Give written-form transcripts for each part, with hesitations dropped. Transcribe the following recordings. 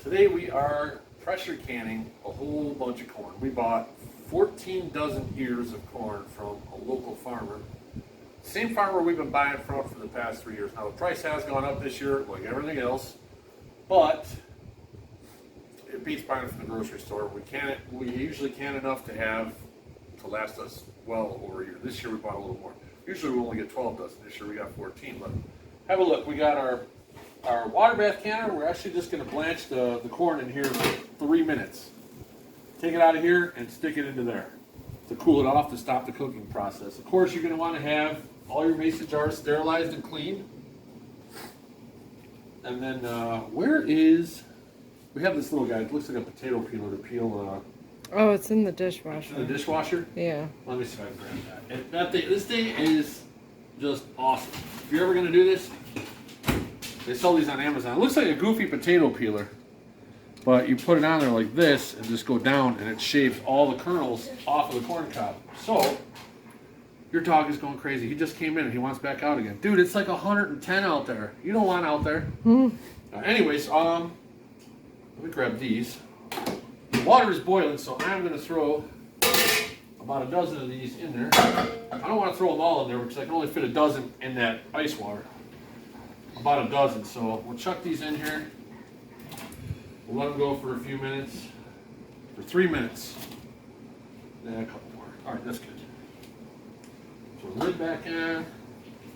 Today we are pressure canning a whole bunch of corn. We bought 14 dozen ears of corn from a local farmer. Same farmer we've been buying from for the past 3 years. Now the price has gone up this year, like everything else, but it beats buying from the grocery store. We usually can enough to last us well over a year. This year we bought a little more. Usually we only get 12 dozen. This year we got 14. But have a look. We got our water bath canner. We're actually just going to blanch the corn in here for 3 minutes. Take it out of here and stick it into there to cool it off to stop the cooking process. Of course, you're going to want to have all your mason jars sterilized and cleaned. And then we have this little guy. It looks like a potato peeler to peel. Oh, it's in the dishwasher. In the dishwasher? Yeah. Let me see if I can grab that. This thing is just awesome. If you're ever going to do this, they sell these on Amazon. It looks like a goofy potato peeler, but you put it on there like this and just go down, and it shaves all the kernels off of the corn cob. So your dog is going crazy. He just came in and he wants back out again. Dude, it's like 110 out there. You don't want out there. Anyways, let me grab these. The water is boiling, so I'm going to throw about a dozen of these in there. I don't want to throw them all in there because I can only fit a dozen in that ice water. About a dozen, so we'll chuck these in here. We'll let them go for a few minutes, for 3 minutes. Then a couple more. All right, that's good. So lid back in.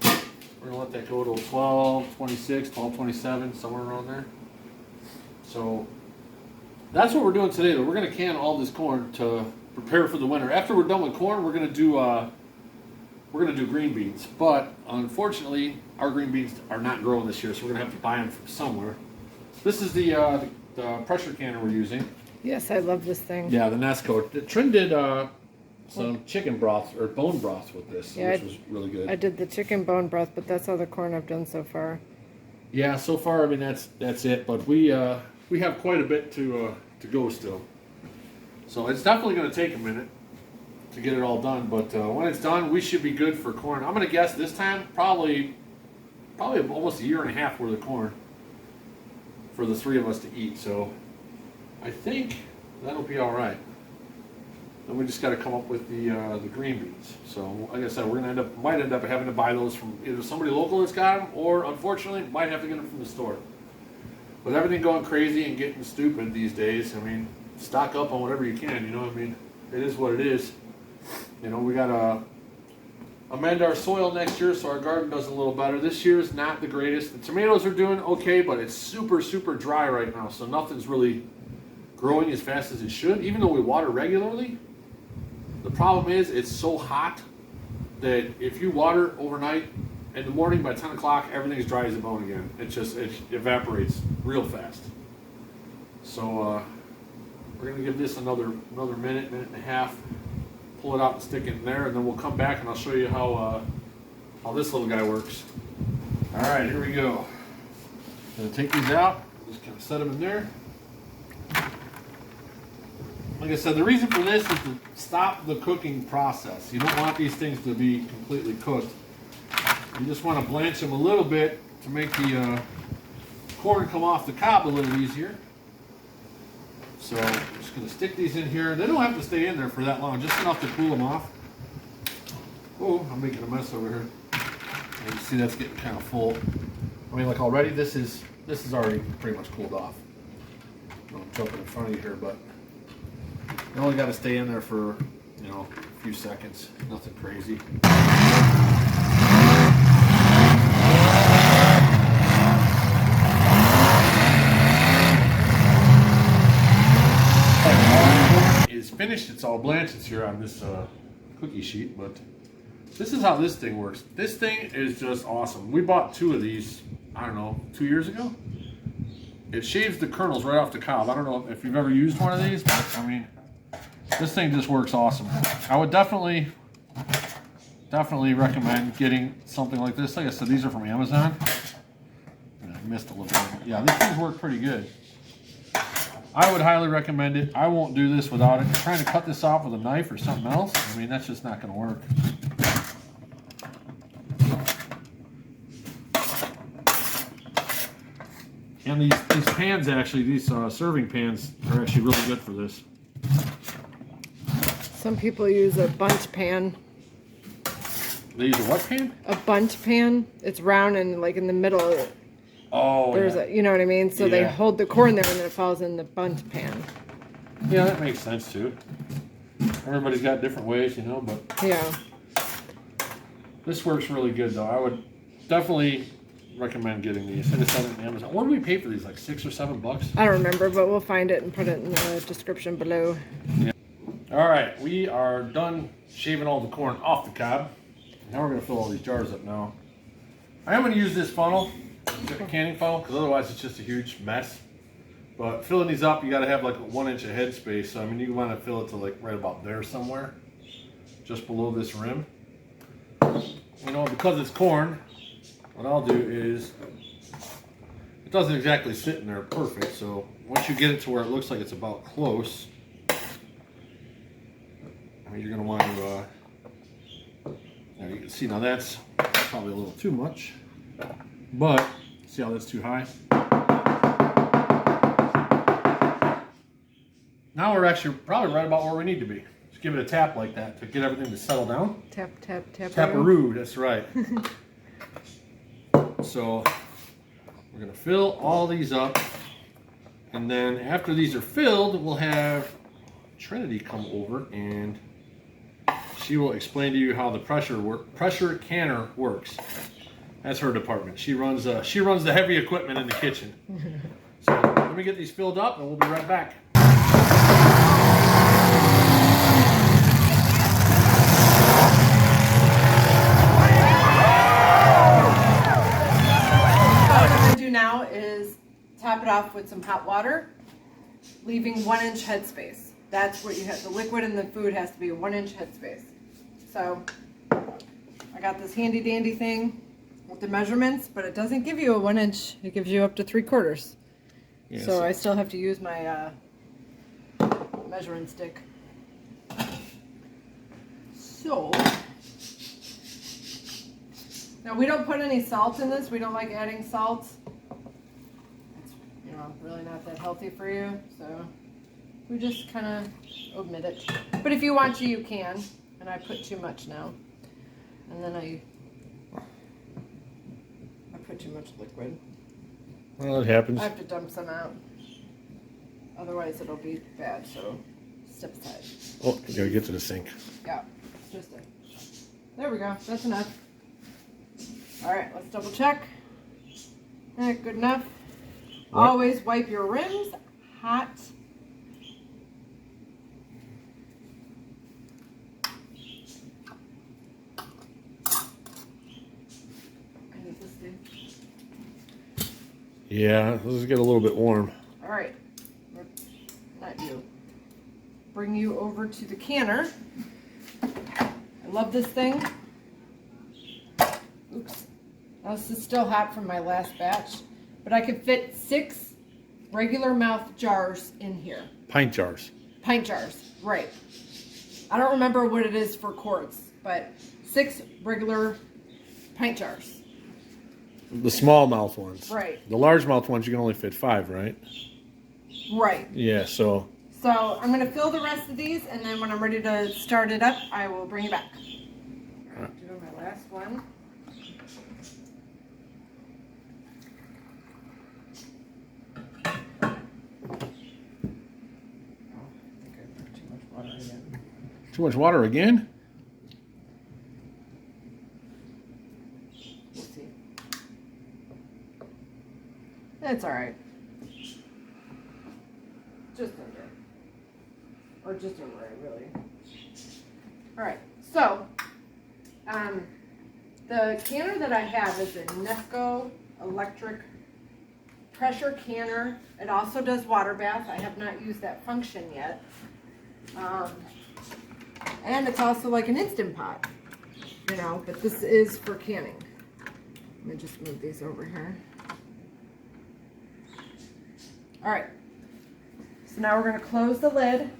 We're gonna let that go to 12:26, 12:27, somewhere around there. So that's what we're doing today. Though we're gonna can all this corn to prepare for the winter. After we're done with corn, we're gonna do green beans. But unfortunately, our green beans are not growing this year, so we're gonna have to buy them from somewhere. This is the pressure canner we're using. Yes, I love this thing. Yeah, the Nesco. Trin did some chicken broth or bone broth with this, yeah, which was really good. I did the chicken bone broth, but that's all the corn I've done so far. Yeah, so far, I mean that's it. But we have quite a bit to go still. So it's definitely going to take a minute to get it all done. But when it's done, we should be good for corn. I'm going to guess this time probably almost a year and a half worth of corn for the three of us to eat. So I think that'll be all right. Then we just got to come up with the green beans. So like I said, we're gonna might end up having to buy those from either somebody local that's got them, or unfortunately might have to get them from the store. With everything going crazy and getting stupid these days, I mean, stock up on whatever you can. You know, I mean, it is what it is. You know, we gotta amend our soil next year so our garden does a little better. This year is not the greatest. The tomatoes are doing okay, but it's super dry right now, so nothing's really growing as fast as it should, even though we water regularly. The problem is it's so hot that if you water overnight, in the morning by 10 o'clock, everything's dry as a bone again. It evaporates real fast. So we're gonna give this another minute and a half. Pull it out and stick it in there, and then we'll come back and I'll show you how this little guy works. All right, here we go. Gonna take these out. Just kind of set them in there. Like I said, the reason for this is to stop the cooking process. You don't want these things to be completely cooked. You just want to blanch them a little bit to make the corn come off the cob a little easier. So I'm just going to stick these in here. They don't have to stay in there for that long, just enough to cool them off. Oh, I'm making a mess over here. You can see that's getting kind of full. I mean, like already, this is already pretty much cooled off. I'm jumping in front of you here, but you only got to stay in there for, you know, a few seconds. Nothing crazy. Is finished. It's all blanched. It's here on this cookie sheet, but this is how this thing works. This thing is just awesome. We bought 2 of these, I don't know, 2 years ago. It shaves the kernels right off the cob. I don't know if you've ever used one of these, but I mean, this thing just works awesome. I would definitely recommend getting something like this. Like I said, these are from Amazon. I missed a little bit. Yeah, these things work pretty good. I would highly recommend it. I won't do this without it. Trying to cut this off with a knife or something else, I mean, that's just not going to work. And these pans actually, these serving pans are actually really good for this. Some people use a bundt pan. They use a what pan? A bundt pan. It's round and like in the middle. Oh, There's yeah. a, you know what I mean? So they Yeah. hold the corn there and then it falls in the bundt pan. Yeah, that makes sense too. Everybody's got different ways, you know, but Yeah. this works really good though. I would definitely recommend getting these. I just saw it on Amazon. What do we pay for these? Like $6 or $7? I don't remember, but we'll find it and put it in the description below. Yeah. All right, we are done shaving all the corn off the cob. Now we're gonna fill all these jars up now. I am gonna use this funnel, a canning funnel, because otherwise it's just a huge mess. But filling these up, you gotta have like a 1 inch of head space. So I mean, you wanna fill it to like right about there somewhere, just below this rim. You know, because it's corn, what I'll do is, it doesn't exactly sit in there perfect, so once you get it to where it looks like it's about close, I mean, you're going to want to, now you can see, now that's probably a little too much, but see how that's too high? Now we're actually probably right about where we need to be. Just give it a tap like that to get everything to settle down. Tap, tap, tap. Taparoo, that's right. So we're gonna fill all these up, and then after these are filled, we'll have Trinity come over and she will explain to you how the pressure canner works. That's her department. She runs the heavy equipment in the kitchen. So let me get these filled up, and we'll be right back. Now is top it off with some hot water, leaving 1 inch headspace. That's what you have. The liquid in the food has to be a 1 inch headspace. So I got this handy dandy thing with the measurements, but it doesn't give you a 1 inch. It gives you up to 3/4. Yeah, so I still have to use my measuring stick. So now we don't put any salt in this. We don't like adding salt. Really not that healthy for you, so we just kind of omit it. But if you want to, you can. And I put too much now, and then I put too much liquid. Well, it happens. I have to dump some out, otherwise it'll be bad. So step aside. Oh, you gotta get to the sink. Yeah, there we go. That's enough. All right, let's double check. Good enough. What? Always wipe your rims hot. Yeah, let's get a little bit warm. All right, not you. Bring you over to the canner. I love this thing. Oops. Now this is still hot from my last batch. But I could fit 6 regular mouth jars in here. Pint jars. Pint jars, right. I don't remember what it is for quarts, but 6 regular pint jars. The small mouth ones. Right. The large mouth ones, you can only fit 5, right? Right. Yeah, so. So I'm going to fill the rest of these, and then when I'm ready to start it up, I will bring it back. All right, doing my last one. Too much water again? We'll see. That's all right. Just under. Or just over it, really. All right. So, the canner that I have is a Nesco electric pressure canner. It also does water bath. I have not used that function yet. And it's also like an Instant Pot, you know, but this is for canning. Let me just move these over here. All right, so now we're gonna close the lid.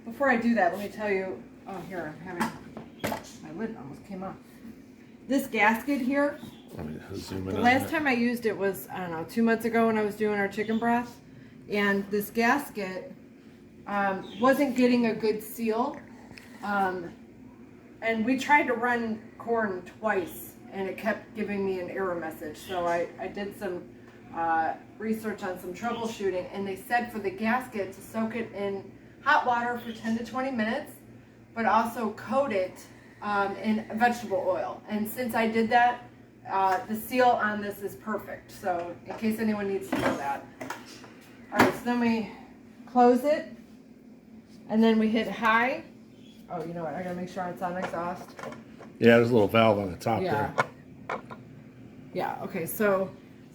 Before I do that, let me tell you, oh here, I'm having, my lid almost came off. This gasket here Let me zoom in The on last that. time I used it was, I don't know, 2 months ago when I was doing our chicken broth. And this gasket wasn't getting a good seal. And we tried to run corn twice, and it kept giving me an error message. So I did some research on some troubleshooting, and they said for the gasket to soak it in hot water for 10 to 20 minutes, but also coat it in vegetable oil. And since I did that, the seal on this is perfect. So in case anyone needs to know that. All right, so then we close it, and then we hit high. Oh, you know what? I gotta make sure it's on exhaust. Yeah, there's a little valve on the top Yeah. there. Yeah. Okay. So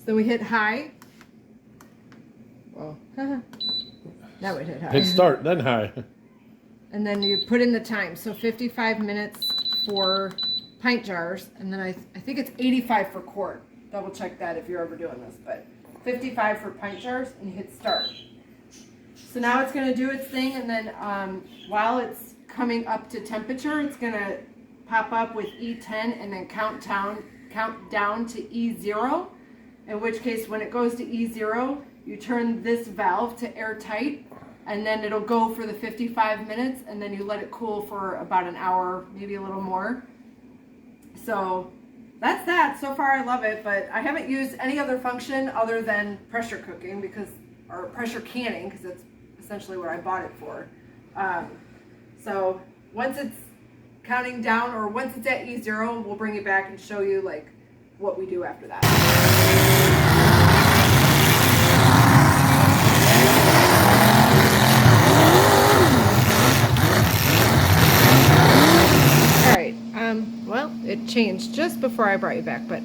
we hit high. Well, now we hit high. Hit start, then high. And then you put in the time. So 55 minutes for pint jars, and then I think it's 85 for quart. Double check that if you're ever doing this, but 55 for pint jars, and you hit start. So now it's gonna do its thing, and then while it's coming up to temperature, it's gonna pop up with E10 and then count down to E0, in which case when it goes to E0, you turn this valve to airtight, and then it'll go for the 55 minutes, and then you let it cool for about an hour, maybe a little more. So that's that. So far I love it, but I haven't used any other function other than pressure cooking or pressure canning, because that's essentially what I bought it for. So once it's counting down, or once it's at E0, we'll bring it back and show you like what we do after that. All right. Well, it changed just before I brought you back, but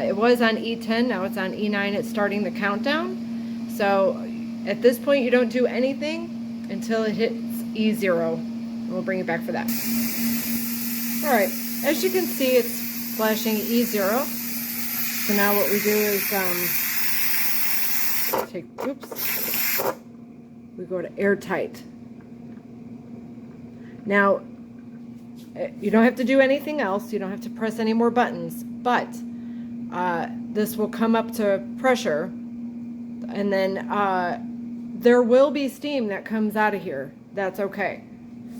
it was on E10. Now it's on E9. It's starting the countdown. So at this point, you don't do anything until it hits E0. And we'll bring it back for that. All right. As you can see, it's flashing E0. So now what we do is we go to airtight. Now, you don't have to do anything else. You don't have to press any more buttons, but this will come up to pressure, and then there will be steam that comes out of here. That's okay.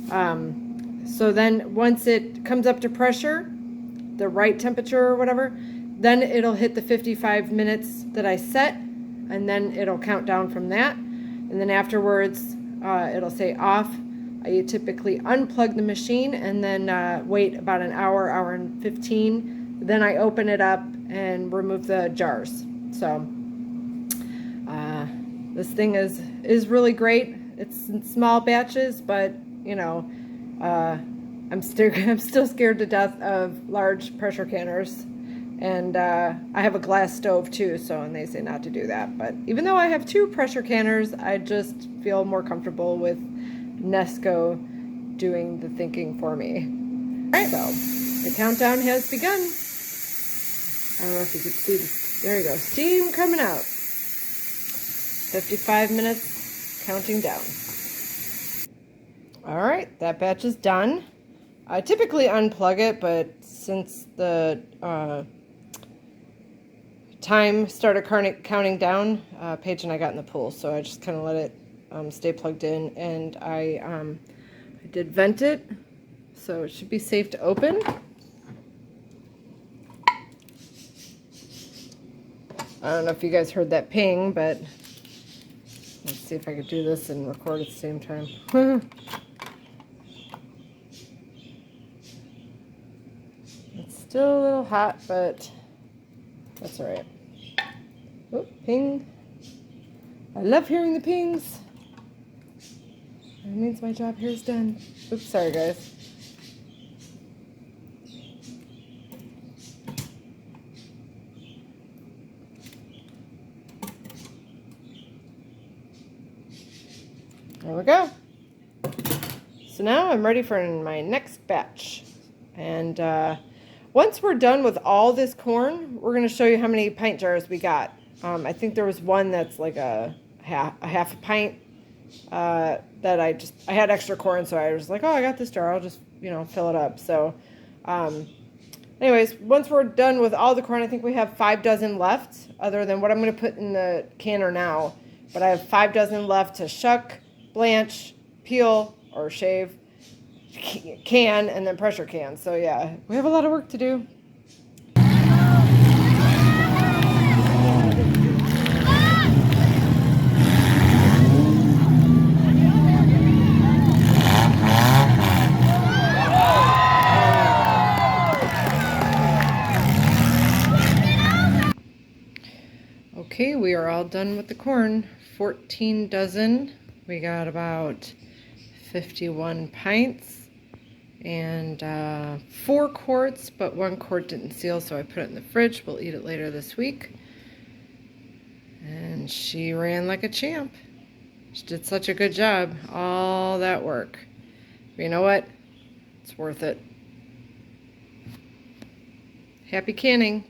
So then once it comes up to pressure, the right temperature or whatever, then it'll hit the 55 minutes that I set, and then it'll count down from that. And then afterwards, it'll say off. I typically unplug the machine and then wait about an hour, hour and 15. Then I open it up and remove the jars. So this thing is really great. It's in small batches, but you know, I'm still scared to death of large pressure canners. And I have a glass stove too, and they say not to do that. But even though I have 2 pressure canners, I just feel more comfortable with Nesco doing the thinking for me. All right, so the countdown has begun. I don't know if you could see this. There you go. Steam coming out. 55 minutes, counting down. All right, that batch is done. I typically unplug it, but since the time started counting down, Paige and I got in the pool, so I just kind of let it stay plugged in, and I did vent it, so it should be safe to open. I don't know if you guys heard that ping, but let's see if I could do this and record at the same time. It's still a little hot, but that's all right. Oh, ping. I love hearing the pings. That means my job here is done. Oops, sorry guys. There we go. So now I'm ready for my next batch. And once we're done with all this corn, we're going to show you how many pint jars we got. I think there was one that's like a half a pint that I had extra corn, so I was like, oh, I got this jar. I'll just, fill it up. So anyways, once we're done with all the corn, I think we have 5 dozen left, other than what I'm going to put in the canner now. But I have 5 dozen left to shuck, blanch, peel, or shave, can, and then pressure can. So yeah, we have a lot of work to do. Okay, we are all done with the corn. 14 dozen. We got about 51 pints and 4 quarts, but 1 quart didn't seal, so I put it in the fridge. We'll eat it later this week. And she ran like a champ. She did such a good job. All that work. But you know what? It's worth it. Happy canning.